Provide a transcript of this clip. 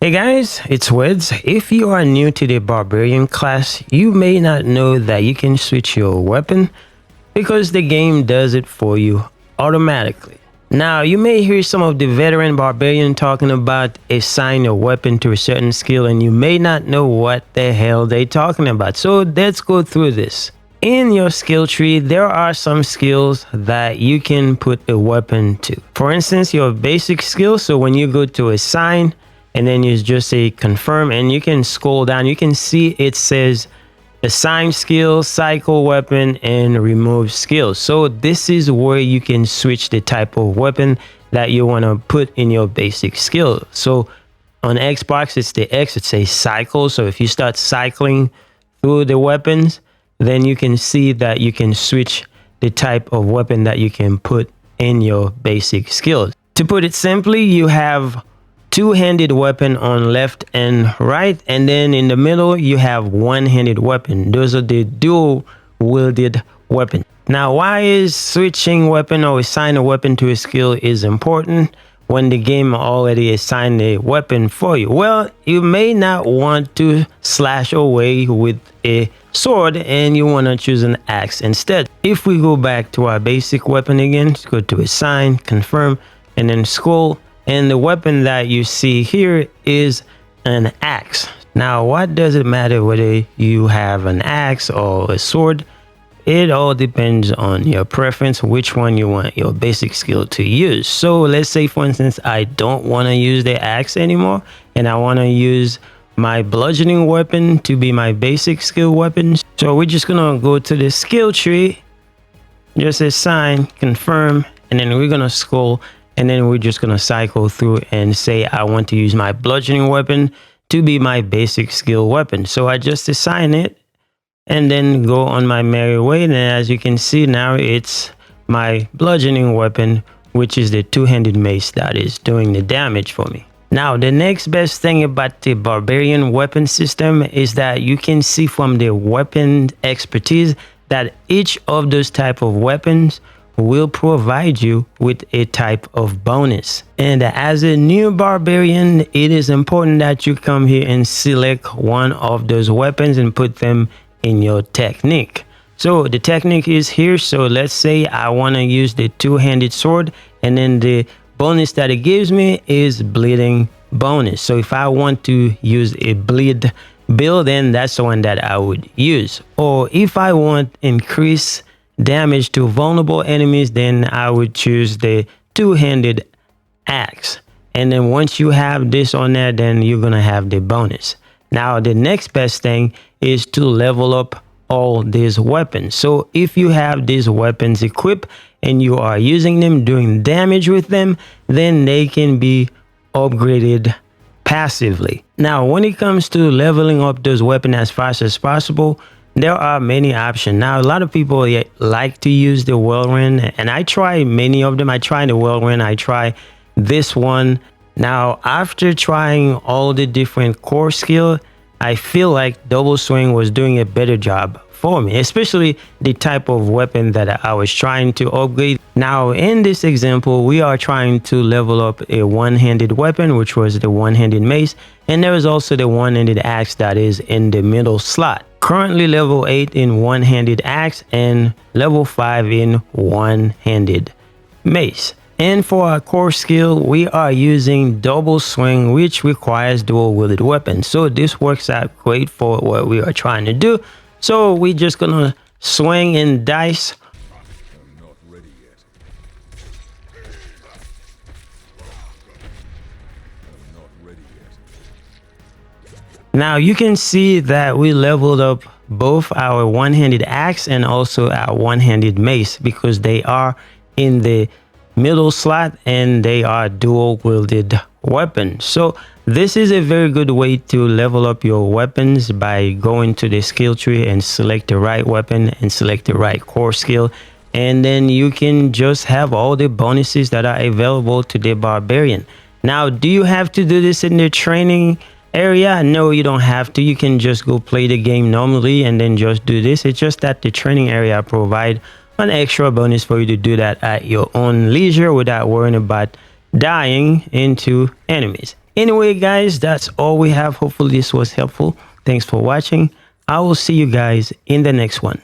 Hey guys, it's Weds. If you are new to the Barbarian class, you may not know that you can switch your weapon because the game does it for you automatically. Now, you may hear some of the veteran Barbarian talking about assign your weapon to a certain skill, and you may not know what the hell they're talking about. So let's go through this. In your skill tree, there are some skills that you can put a weapon to. For instance, your basic skill. So when you go to assign, and then you just say confirm, and you can scroll down, you can see it says assign skill, cycle weapon, and remove skills. So this is where you can switch the type of weapon that you want to put in your basic skill. So on Xbox, it's the X, it says cycle. So if you start cycling through the weapons, then you can see that you can switch the type of weapon that you can put in your basic skills. To put it simply, you have two-handed weapon on left and right, and then in the middle you have one-handed weapon. Those are the dual-wielded weapon. Now, why is switching weapon or assign a weapon to a skill is important when the game already assigned a weapon for you? Well, you may not want to slash away with a sword and you want to choose an axe instead. If we go back to our basic weapon again, let's go to assign, confirm, and then scroll. And the weapon that you see here is an axe. Now, what does it matter whether you have an axe or a sword? It all depends on your preference, which one you want your basic skill to use. So let's say, for instance, I don't want to use the axe anymore, and I want to use my bludgeoning weapon to be my basic skill weapon. So we're just going to go to the skill tree, just assign, confirm, and then we're going to scroll. And then we're just going to cycle through and say, I want to use my bludgeoning weapon to be my basic skill weapon. So I just assign it and then go on my merry way. And as you can see now, it's my bludgeoning weapon, which is the two-handed mace that is doing the damage for me. Now, the next best thing about the Barbarian weapon system is that you can see from the weapon expertise that each of those type of weapons will provide you with a type of bonus. And as a new Barbarian, it is important that you come here and select one of those weapons and put them in your technique. So the technique is here. So let's say I want to use the two-handed sword, and then the bonus that it gives me is bleeding bonus. So if I want to use a bleed build, then that's the one that I would use. Or if I want increase damage to vulnerable enemies, then I would choose the two-handed axe. And then once you have this on there, then you're gonna have the bonus. Now, the next best thing is to level up all these weapons. So if you have these weapons equipped and you are using them, doing damage with them, then they can be upgraded passively. Now, when it comes to leveling up those weapons as fast as possible, there are many options. Now, a lot of people like to use the whirlwind, and I try many of them. I try the whirlwind, I try this one. Now, after trying all the different core skill, I feel like double swing was doing a better job for me, especially the type of weapon that I was trying to upgrade. Now, in this example, we are trying to level up a one-handed weapon, which was the one-handed mace, and there is also the one-handed axe that is in the middle slot. Currently level 8 in one-handed axe and level 5 in one-handed mace. And for our core skill, we are using double swing, which requires dual-wielded weapons. So this works out great for what we are trying to do. So we're just gonna swing and dice. I'm not ready yet. I'm not ready yet. Now you can see that we leveled up both our one-handed axe and also our one-handed mace because they are in the middle slot and they are dual-wielded weapons. So this is a very good way to level up your weapons by going to the skill tree and select the right weapon and select the right core skill, and then you can just have all the bonuses that are available to the Barbarian. Now, do you have to do this in the training area? No, you don't have to. You can just go play the game normally and then just do this. It's just that the training area provide an extra bonus for you to do that at your own leisure without worrying about dying into enemies. Anyway, guys, that's all we have. Hopefully this was helpful. Thanks for watching. I will see you guys in the next one.